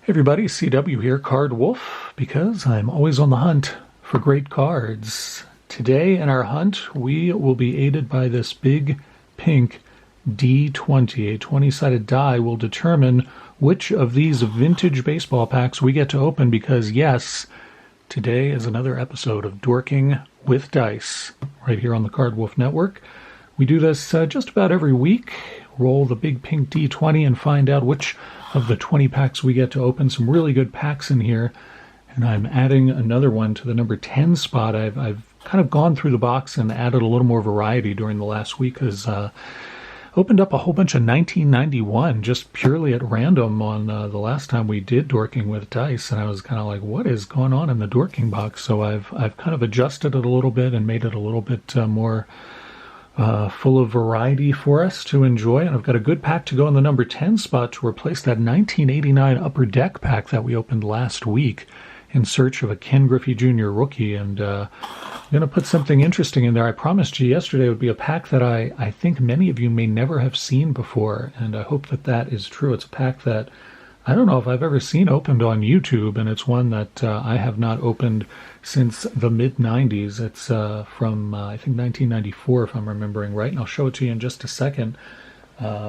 Hey everybody, CW here, Card Wolf, because I'm always on the hunt for great cards. Today in our hunt, we will be aided by this big pink D20. A 20-sided die will determine which of these vintage baseball packs we get to open because, yes, today is another episode of Dorking with Dice, right here on the Card Wolf Network. We do this just about every week. Roll the big pink D20 and find out which of the 20 packs we get to open. Some really good packs in here. And I'm adding another one to the number 10 spot. I've kind of gone through the box and added a little more variety during the last week because opened up a whole bunch of 1991 just purely at random on the last time we did Dorking with Dice. And I was kind of like, what is going on in the Dorking box? So I've kind of adjusted it a little bit and made it a little bit more full of variety for us to enjoy. And I've got a good pack to go in the number 10 spot to replace that 1989 Upper Deck pack that we opened last week in search of a Ken Griffey Jr. rookie. And I'm going to put something interesting in there. I promised you yesterday it would be a pack that I think many of you may never have seen before, and I hope that that is true. It's a pack that I don't know if I've ever seen opened on YouTube, and it's one that I have not opened since the mid-90s. It's from, I think, 1994, if I'm remembering right, and I'll show it to you in just a second.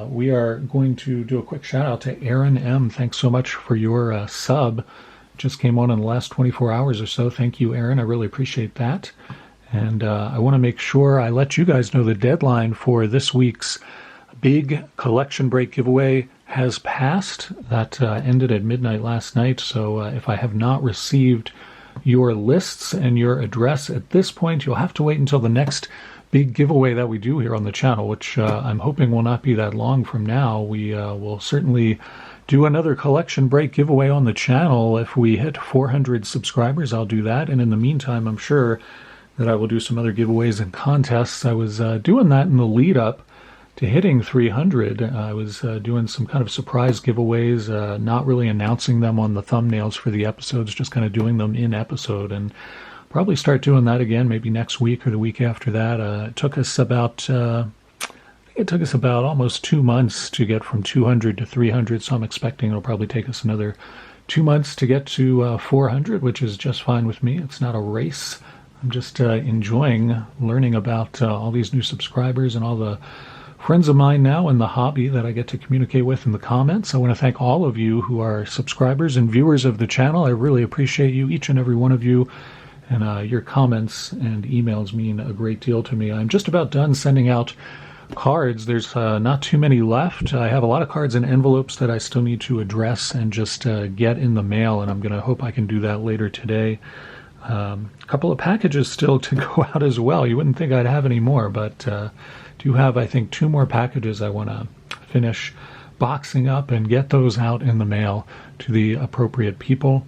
We are going to do a quick shout-out to Aaron M. Thanks so much for your sub. Just came on in the last 24 hours or so. Thank you, Aaron. I really appreciate that. And I want to make sure I let you guys know the deadline for this week's big collection break giveaway has passed. That ended at midnight last night. So if I have not received your lists and your address at this point, you'll have to wait until the next big giveaway that we do here on the channel, which I'm hoping will not be that long from now. We will certainly do another collection break giveaway on the channel. If we hit 400 subscribers, I'll do that. And in the meantime, I'm sure that I will do some other giveaways and contests. I was doing that in the lead up to hitting 300. I was doing some kind of surprise giveaways, not really announcing them on the thumbnails for the episodes, just kind of doing them in episode, and probably start doing that again maybe next week or the week after that. It took us about almost 2 months to get from 200 to 300, so I'm expecting it'll probably take us another 2 months to get to 400, which is just fine with me. It's not a race. I'm just enjoying learning about all these new subscribers and all the friends of mine now in the hobby that I get to communicate with in the comments. I want to thank all of you who are subscribers and viewers of the channel. I really appreciate you, each and every one of you, and your comments and emails mean a great deal to me. I'm just about done sending out cards. There's not too many left. I have a lot of cards in envelopes that I still need to address and just get in the mail, and I'm going to hope I can do that later today. A couple of packages still to go out as well. You wouldn't think I'd have any more, but do have, I think, 2 more packages I want to finish boxing up and get those out in the mail to the appropriate people.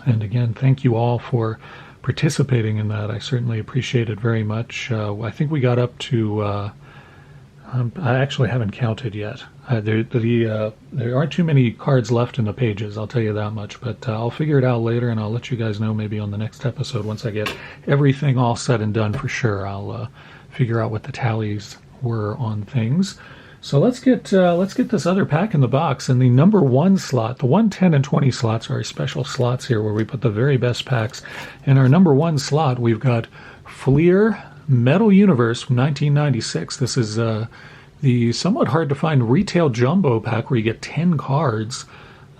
And again, thank you all for participating in that. I certainly appreciate it very much. I think we got up to, I actually haven't counted yet. There aren't too many cards left in the pages, I'll tell you that much, but I'll figure it out later, and I'll let you guys know maybe on the next episode once I get everything all said and done for sure. I'll figure out what the tallies were on things. So let's get this other pack in the box. In the number 1 slot, the 1, 10, and 20 slots are our special slots here where we put the very best packs. In our number 1 slot, we've got Fleer Metal Universe from 1996. This is the somewhat hard to find retail jumbo pack where you get 10 cards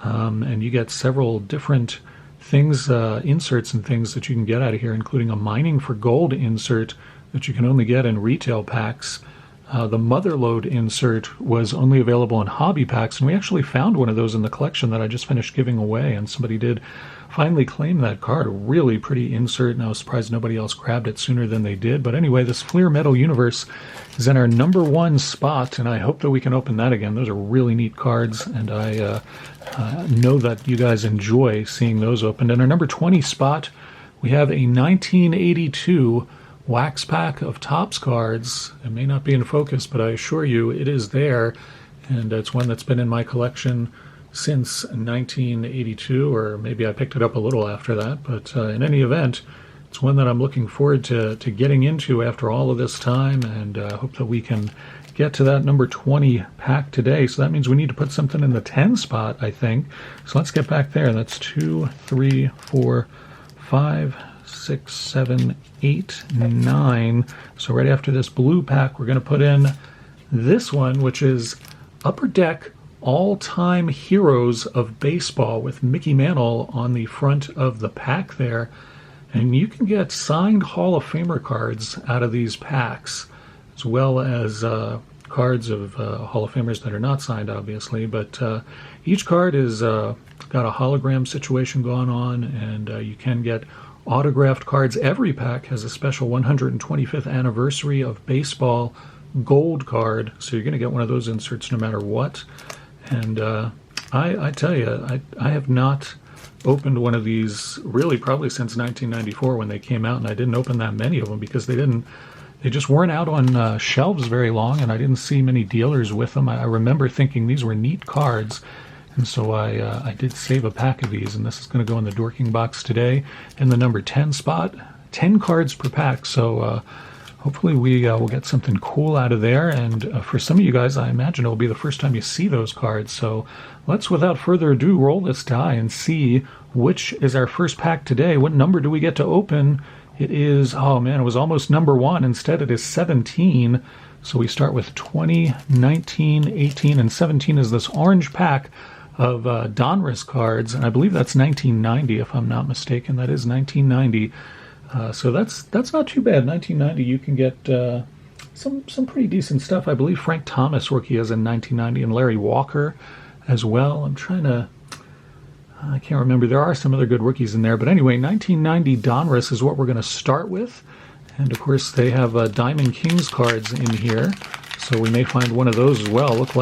and you get several different things, inserts and things that you can get out of here, including a Mining for Gold insert that you can only get in retail packs. The Motherlode insert was only available in hobby packs, and we actually found one of those in the collection that I just finished giving away, and somebody did finally claim that card. A really pretty insert, and I was surprised nobody else grabbed it sooner than they did. But anyway, this Fleer Metal Universe is in our number 1 spot, and I hope that we can open that again. Those are really neat cards, and I know that you guys enjoy seeing those opened. In our number 20 spot, we have a 1982 wax pack of Topps cards. It may not be in focus, but I assure you it is there, and it's one that's been in my collection since 1982, or maybe I picked it up a little after that, but in any event, it's one that I'm looking forward to getting into after all of this time, and hope that we can get to that number 20 pack today. So that means we need to put something in the 10 spot, I think. So let's get back there. That's 2, 3, 4, 5, 6, 7, 8, 9. So right after this blue pack, we're going to put in this one, which is Upper Deck All-Time Heroes of Baseball with Mickey Mantle on the front of the pack there. And you can get signed Hall of Famer cards out of these packs, as well as cards of Hall of Famers that are not signed, obviously. But each card is got a hologram situation going on, and you can get autographed cards. Every pack has a special 125th anniversary of baseball gold card, so you're going to get one of those inserts no matter what. And I tell you, I have not opened one of these really probably since 1994 when they came out, and I didn't open that many of them because they just weren't out on shelves very long, and I didn't see many dealers with them. I remember thinking these were neat cards, and so I did save a pack of these, and this is going to go in the Dorking box today in the number 10 spot. 10 cards per pack, so hopefully we will get something cool out of there. And for some of you guys, I imagine it will be the first time you see those cards. So let's, without further ado, roll this die and see which is our first pack today. What number do we get to open? It is, oh man, it was almost number 1. Instead, it is 17. So we start with 20, 19, 18, and 17 is this orange pack of Donruss cards. And I believe that's 1990, if I'm not mistaken. That is 1990. So that's not too bad. 1990, you can get some pretty decent stuff. I believe Frank Thomas rookie is in 1990, and Larry Walker as well. I can't remember. There are some other good rookies in there. But anyway, 1990 Donruss is what we're going to start with. And of course, they have Diamond Kings cards in here. So we may find one of those as well. Looks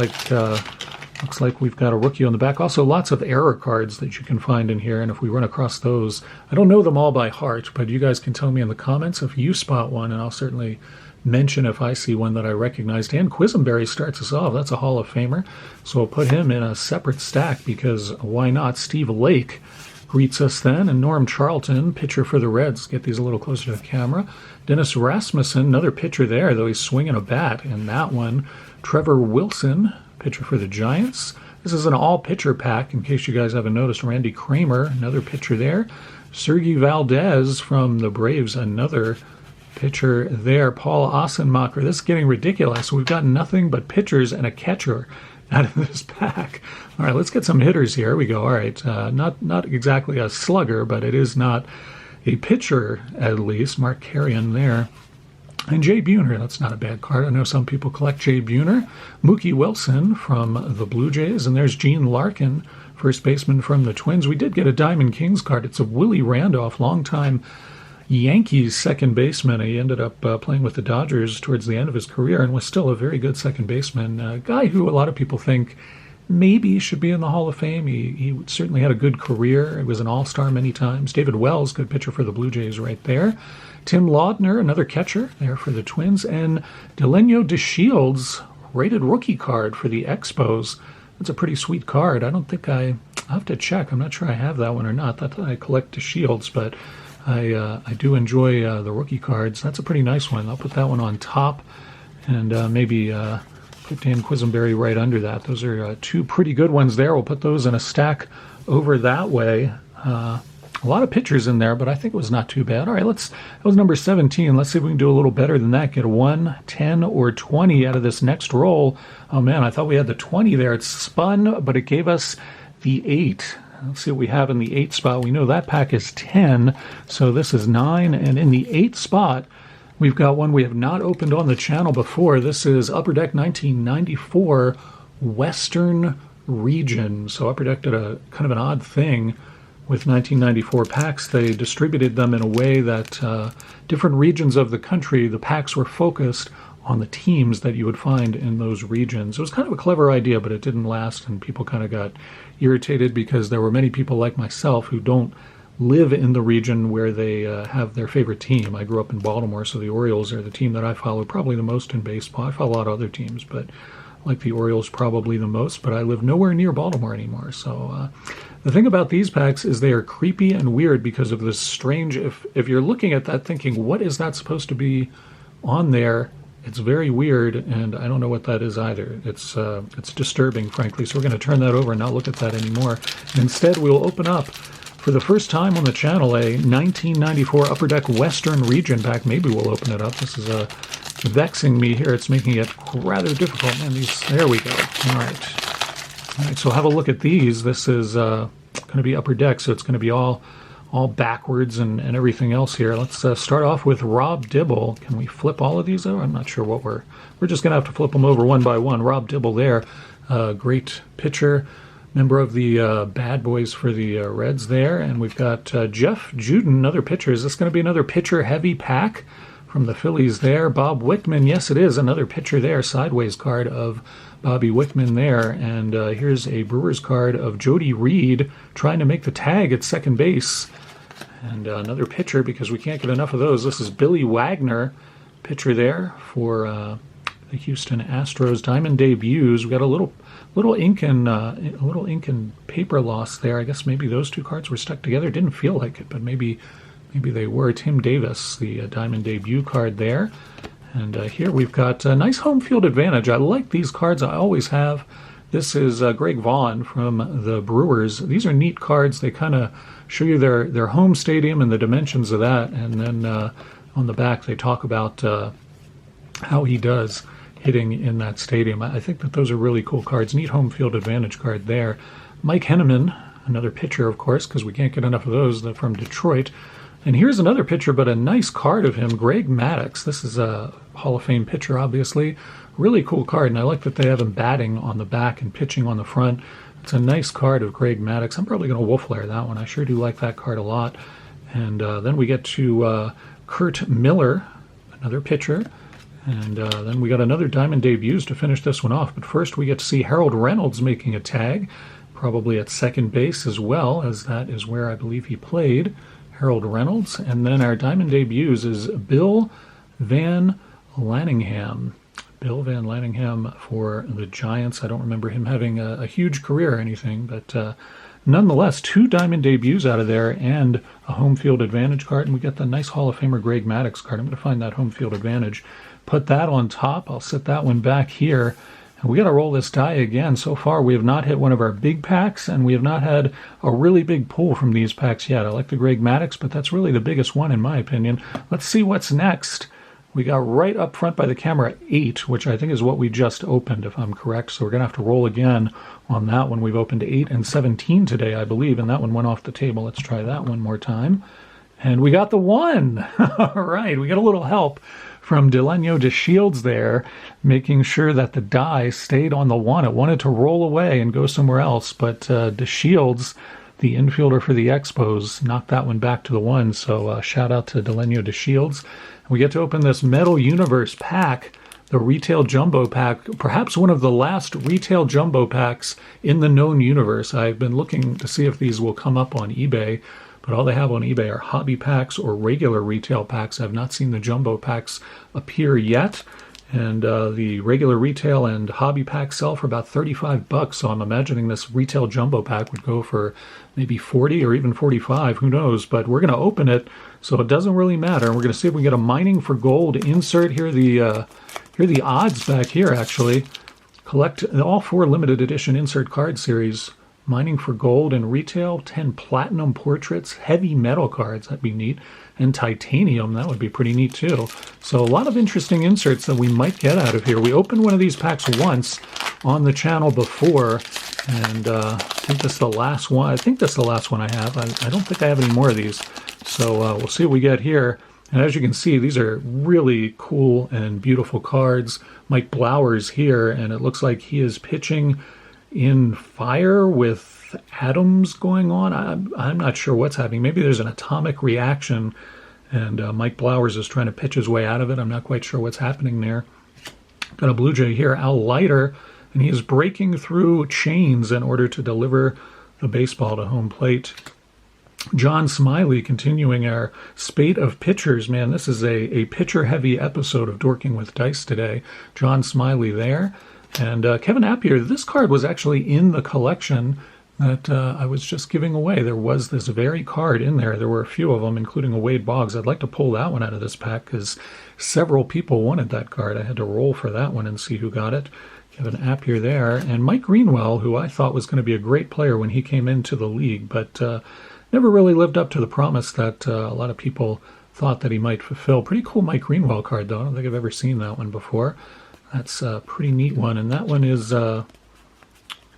like we've got a rookie on the back. Also, lots of error cards that you can find in here. And if we run across those, I don't know them all by heart, but you guys can tell me in the comments if you spot one, and I'll certainly mention if I see one that I recognized. And Quisenberry starts us off. That's a Hall of Famer. So we'll put him in a separate stack because why not? Steve Lake greets us then. And Norm Charlton, pitcher for the Reds. Get these a little closer to the camera. Dennis Rasmussen, another pitcher there, though he's swinging a bat in that one. Trevor Wilson, pitcher for the Giants. This is an all-pitcher pack, in case you guys haven't noticed. Randy Kramer, another pitcher there. Sergi Valdez from the Braves, another pitcher there. Paul Ossenmacher. This is getting ridiculous. We've got nothing but pitchers and a catcher out of this pack. All right, let's get some hitters here. Here we go. All right, not exactly a slugger, but it is not a pitcher, at least. Mark Carrion there. And Jay Buhner, that's not a bad card. I know some people collect Jay Buhner. Mookie Wilson from the Blue Jays. And there's Gene Larkin, first baseman from the Twins. We did get a Diamond Kings card. It's of Willie Randolph, longtime Yankees second baseman. He ended up playing with the Dodgers towards the end of his career and was still a very good second baseman. A guy who a lot of people think maybe should be in the Hall of Fame. He certainly had a good career. He was an all-star many times. David Wells, good pitcher for the Blue Jays right there. Tim Laudner, another catcher there for the Twins. And Delano DeShields, rated rookie card for the Expos. That's a pretty sweet card. I don't think I'll have to check. I'm not sure I have that one or not. Not that I collect DeShields, but I do enjoy the rookie cards. That's a pretty nice one. I'll put that one on top and maybe put Dan Quisenberry right under that. Those are two pretty good ones there. We'll put those in a stack over that way. A lot of pitchers in there, but I think it was not too bad. All right, that was number 17. Let's see if we can do a little better than that. Get a 1, 10, or 20 out of this next roll. Oh, man, I thought we had the 20 there. It spun, but it gave us the 8. Let's see what we have in the 8 spot. We know that pack is 10, so this is 9. And in the 8 spot, we've got one we have not opened on the channel before. This is Upper Deck 1994 Western Region. So Upper Deck did a kind of an odd thing with 1994 packs. They distributed them in a way that different regions of the country, the packs were focused on the teams that you would find in those regions. It was kind of a clever idea, but it didn't last, and people kind of got irritated because there were many people like myself who don't live in the region where they have their favorite team. I grew up in Baltimore, so the Orioles are the team that I follow probably the most in baseball. I follow a lot of other teams, but I like the Orioles probably the most, but I live nowhere near Baltimore anymore. So the thing about these packs is they are creepy and weird because of this strange, if you're looking at that thinking, what is that supposed to be on there? It's very weird, and I don't know what that is either. It's disturbing, frankly. So we're going to turn that over and not look at that anymore. Instead, we'll open up, for the first time on the channel, a 1994 Upper Deck Western Region pack. Maybe we'll open it up. This is vexing me here. It's making it rather difficult. Man, there we go. All right, so have a look at these. This is going to be Upper Deck, so it's going to be all backwards and everything else here. Let's start off with Rob Dibble. Can we flip all of these over? I'm not sure what we're just going to have to flip them over one by one. Rob Dibble there, great pitcher, member of the Bad Boys for the Reds there. And we've got Jeff Juden, another pitcher. Is this going to be another pitcher-heavy pack from the Phillies there? Bob Wickman, yes it is, another pitcher there, sideways card of Bobby Wickman there. And here's a Brewers card of Jody Reed trying to make the tag at second base. And another pitcher, because we can't get enough of those. This is Billy Wagner, pitcher there for the Houston Astros. Diamond debuts. We got a little ink and paper loss there. I guess maybe those two cards were stuck together. Didn't feel like it, but maybe they were. Tim Davis, the Diamond debut card there. And here we've got a nice home field advantage. I like these cards. I always have. This is Greg Vaughn from the Brewers. These are neat cards. They kind of show you their home stadium and the dimensions of that. And then on the back they talk about how he does hitting in that stadium. I think that those are really cool cards. Neat home field advantage card there. Mike Henneman, another pitcher, of course, because we can't get enough of those from Detroit. And here's another pitcher, but a nice card of him, Greg Maddux. This is a Hall of Fame pitcher, obviously. Really cool card, and I like that they have him batting on the back and pitching on the front. It's a nice card of Greg Maddux. I'm probably going to wolf layer that one. I sure do like that card a lot. And then we get to Kurt Miller, another pitcher. And then we got another Diamond debuts to finish this one off. But first we get to see Harold Reynolds making a tag, probably at second base as well, as that is where I believe he played. Harold Reynolds. And then our Diamond debuts is Bill Van Lanningham. Bill Van Lanningham for the Giants. I don't remember him having a huge career or anything, but nonetheless, two Diamond debuts out of there and a home field advantage card. And we got the nice Hall of Famer Greg Maddux card. I'm going to find that home field advantage. Put that on top. I'll set that one back here. And we got to roll this die again. So far, we have not hit one of our big packs, and we have not had a really big pull from these packs yet. I like the Greg Maddux, but that's really the biggest one in my opinion. Let's see what's next. We got right up front by the camera 8, which I think is what we just opened, if I'm correct. So we're going to have to roll again on that one. We've opened 8 and 17 today, I believe, and that one went off the table. Let's try that one more time. And we got the 1. All right, we got a little help from Delano DeShields there, making sure that the die stayed on the 1. It wanted to roll away and go somewhere else, but DeShields, the infielder for the Expos, knocked that one back to the 1. So shout out to Delano DeShields. We get to open this Metal Universe pack, the retail jumbo pack, perhaps one of the last retail jumbo packs in the known universe. I've been looking to see if these will come up on eBay, but all they have on eBay are hobby packs or regular retail packs. I've not seen the jumbo packs appear yet. And the regular retail and hobby packs sell for about $35. So I'm imagining this retail jumbo pack would go for maybe 40 or even 45. Who knows? But we're going to open it, so it doesn't really matter. And we're going to see if we get a mining for gold insert here. Here are the odds back here, actually. Collect all 4 limited edition insert card series. Mining for gold and retail, 10 platinum portraits, heavy metal cards, that'd be neat, and titanium, that would be pretty neat too. So a lot of interesting inserts that we might get out of here. We opened one of these packs once on the channel before, and I think this is the last one. I think this is the last one I have. I don't think I have any more of these. So we'll see what we get here. And as you can see, these are really cool and beautiful cards. Mike Blowers here, and it looks like he is pitching in fire with atoms going on. I'm not sure what's happening. Maybe there's an atomic reaction, and Mike Blowers is trying to pitch his way out of it. I'm not quite sure what's happening there. Got a Blue Jay here, Al Leiter, and he is breaking through chains in order to deliver the baseball to home plate. John Smiley continuing our spate of pitchers. Man, this is a pitcher-heavy episode of Dorking with Dice today. John Smiley there. And Kevin Appier, this card was actually in the collection that I was just giving away. There was this very card in there. There were a few of them, including a Wade Boggs. I'd like to pull that one out of this pack because several people wanted that card. I had to roll for that one and see who got it. You have an Appier there. And Mike Greenwell, who I thought was going to be a great player when he came into the league, but never really lived up to the promise that a lot of people thought that he might fulfill. Pretty cool Mike Greenwell card, though. I don't think I've ever seen that one before. That's a pretty neat one. And that one is...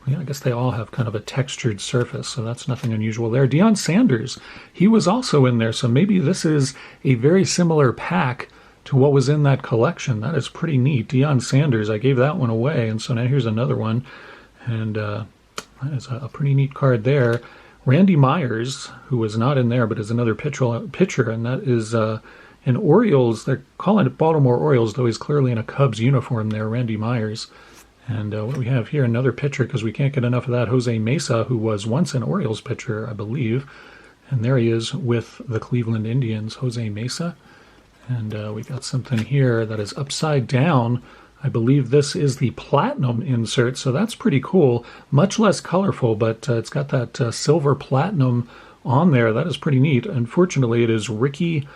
I guess they all have kind of a textured surface, so that's nothing unusual there. Deion Sanders, he was also in there, so maybe this is a very similar pack to what was in that collection. That is pretty neat. Deion Sanders, I gave that one away, and so now here's another one, and that is a pretty neat card there. Randy Myers, who was not in there, but is another pitcher, and that is an Orioles. They're calling it Baltimore Orioles, though he's clearly in a Cubs uniform there, Randy Myers. And what do we have here? Another pitcher, because we can't get enough of that. Jose Mesa, who was once an Orioles pitcher, I believe. And there he is with the Cleveland Indians, Jose Mesa. And we got something here that is upside down. I believe this is the platinum insert, so that's pretty cool. Much less colorful, but it's got that silver platinum on there. That is pretty neat. Unfortunately, it is Ricky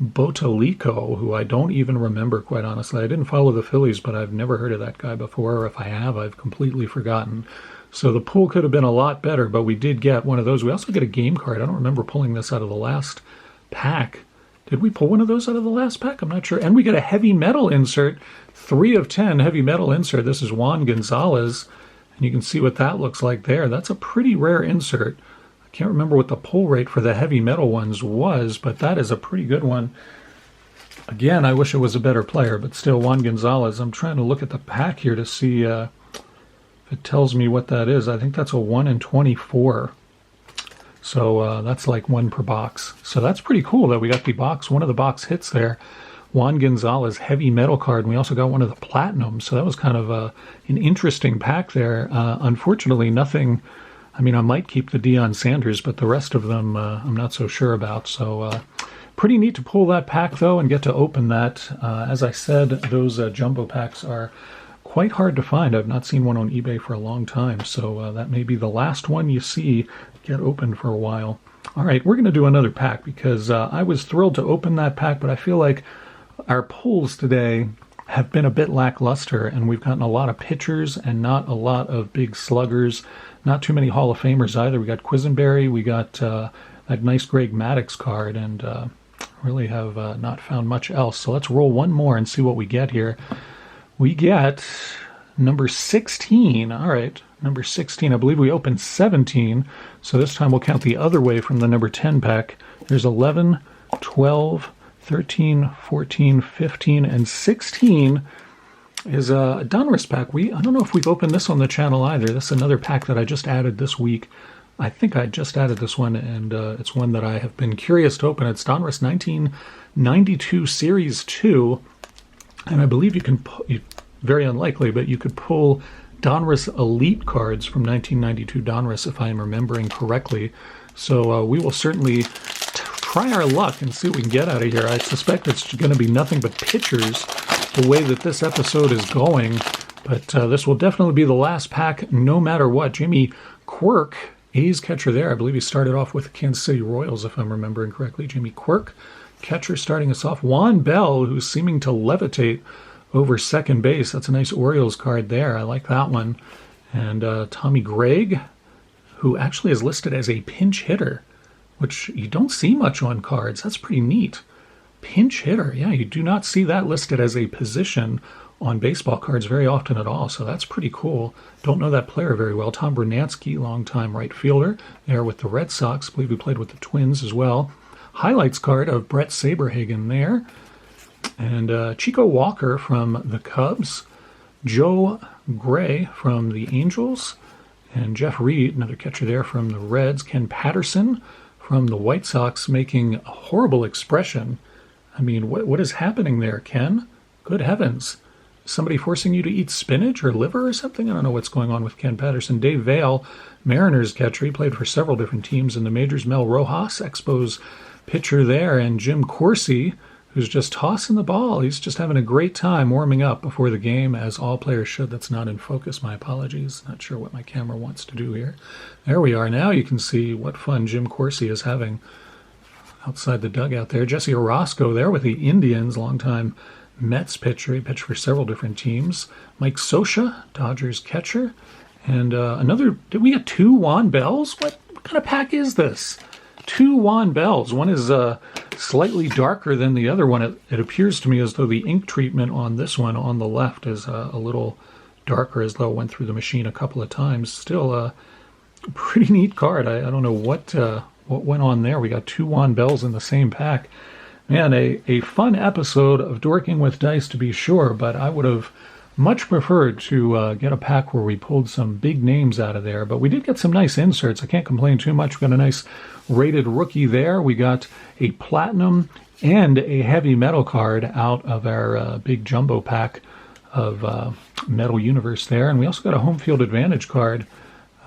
Botalico, who I don't even remember, quite honestly. I didn't follow the Phillies, but I've never heard of that guy before, or if I have, I've completely forgotten. So the pull could have been a lot better, but we did get one of those. We also get a game card. I don't remember pulling this out of the last pack. Did we pull one of those out of the last pack? I'm not sure. And we get a heavy metal insert, 3 of 10 heavy metal insert. This is Juan Gonzalez, and you can see what that looks like there. That's a pretty rare insert. Can't remember what the pull rate for the heavy metal ones was, but that is a pretty good one. Again, I wish it was a better player, but still, Juan Gonzalez. I'm trying to look at the pack here to see if it tells me what that is. I think that's a 1 in 24. So that's like 1 per box. So that's pretty cool that we got the box, one of the box hits there. Juan Gonzalez heavy metal card, and we also got one of the platinum. So that was kind of an interesting pack there. Unfortunately, nothing... I mean, I might keep the Deion Sanders, but the rest of them I'm not so sure about. So pretty neat to pull that pack, though, and get to open that. As I said, those jumbo packs are quite hard to find. I've not seen one on eBay for a long time, so that may be the last one you see get opened for a while. All right, we're going to do another pack because I was thrilled to open that pack, but I feel like our pulls today have been a bit lackluster, and we've gotten a lot of pitchers and not a lot of big sluggers. Not too many Hall of Famers either. We got Quisenberry, we got that nice Greg Maddux card, and really have not found much else. So let's roll one more and see what we get here. We get number 16. All right, number 16. I believe we opened 17, so this time we'll count the other way from the number 10 pack. There's 11, 12, 13, 14, 15, and 16 is a Donruss pack. I don't know if we've opened this on the channel either. This is another pack that I just added this week. I think I just added this one, and it's one that I have been curious to open. It's Donruss 1992 Series 2, and I believe you can, very unlikely, but you could pull Donruss Elite cards from 1992 Donruss, if I am remembering correctly. So we will certainly try our luck and see what we can get out of here. I suspect it's going to be nothing but pitchers the way that this episode is going, but this will definitely be the last pack no matter what. Jimmy Quirk, A's catcher there. I believe he started off with the Kansas City Royals, if I'm remembering correctly. Jimmy Quirk, catcher, starting us off. Juan Bell, who's seeming to levitate over second base. That's a nice Orioles card there. I like that one. And Tommy Gregg, who actually is listed as a pinch hitter, which you don't see much on cards. That's pretty neat. Pinch hitter. Yeah, you do not see that listed as a position on baseball cards very often at all, so that's pretty cool. Don't know that player very well. Tom Bernansky, longtime right fielder, there with the Red Sox. I believe he played with the Twins as well. Highlights card of Brett Saberhagen there. And Chico Walker from the Cubs. Joe Gray from the Angels. And Jeff Reed, another catcher there from the Reds. Ken Patterson from the White Sox, making a horrible expression. I mean, what is happening there, Ken? Good heavens. Somebody forcing you to eat spinach or liver or something? I don't know what's going on with Ken Patterson. Dave Vail, Mariners catcher. He played for several different teams in the majors. Mel Rojas, Expos pitcher there. And Jim Corsi, who's just tossing the ball. He's just having a great time warming up before the game, as all players should. That's not in focus. My apologies. Not sure what my camera wants to do here. There we are. Now you can see what fun Jim Corsi is having outside the dugout there. Jesse Orozco there with the Indians, longtime Mets pitcher. He pitched for several different teams. Mike Scioscia, Dodgers catcher. And did we get 2 Juan Bells? What kind of pack is this? 2 Juan Bells. One is slightly darker than the other one. It appears to me as though the ink treatment on this one on the left is a little darker, as though it went through the machine a couple of times. Still a pretty neat card. I don't know what went on there. We got 2 Juan Bells in the same pack. Man, a fun episode of Dorking with Dice, to be sure, but I would have much preferred to get a pack where we pulled some big names out of there. But we did get some nice inserts. I can't complain too much. We got a nice rated rookie there. We got a platinum and a heavy metal card out of our big jumbo pack of Metal Universe there. And we also got a home field advantage card.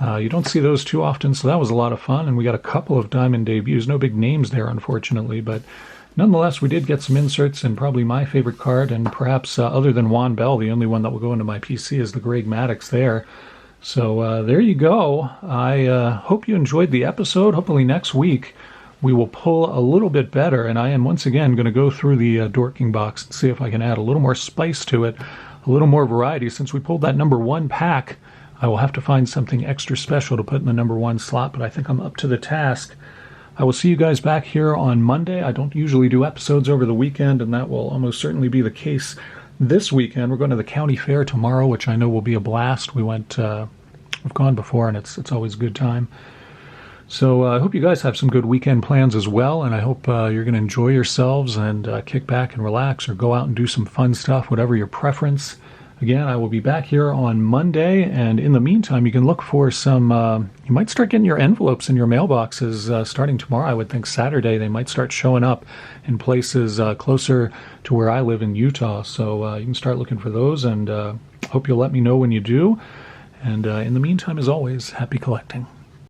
You don't see those too often, so that was a lot of fun. And we got a couple of diamond debuts. No big names there, unfortunately, but nonetheless, we did get some inserts, and probably my favorite card, and perhaps other than Juan Bell, the only one that will go into my PC is the Greg Maddux there. So there you go. I hope you enjoyed the episode. Hopefully next week we will pull a little bit better, and I am once again going to go through the Dorking box and see if I can add a little more spice to it, a little more variety. Since we pulled that number 1 pack, I will have to find something extra special to put in the number 1 slot, but I think I'm up to the task. I will see you guys back here on Monday. I don't usually do episodes over the weekend, and that will almost certainly be the case this weekend. We're going to the county fair tomorrow, which I know will be a blast. We've gone before, and it's always a good time. So I hope you guys have some good weekend plans as well, and I hope you're going to enjoy yourselves and kick back and relax, or go out and do some fun stuff, whatever your preference. Again, I will be back here on Monday, and in the meantime, you can look for some, you might start getting your envelopes in your mailboxes starting tomorrow. I would think Saturday they might start showing up in places closer to where I live in Utah. So you can start looking for those, and hope you'll let me know when you do. And in the meantime, as always, happy collecting.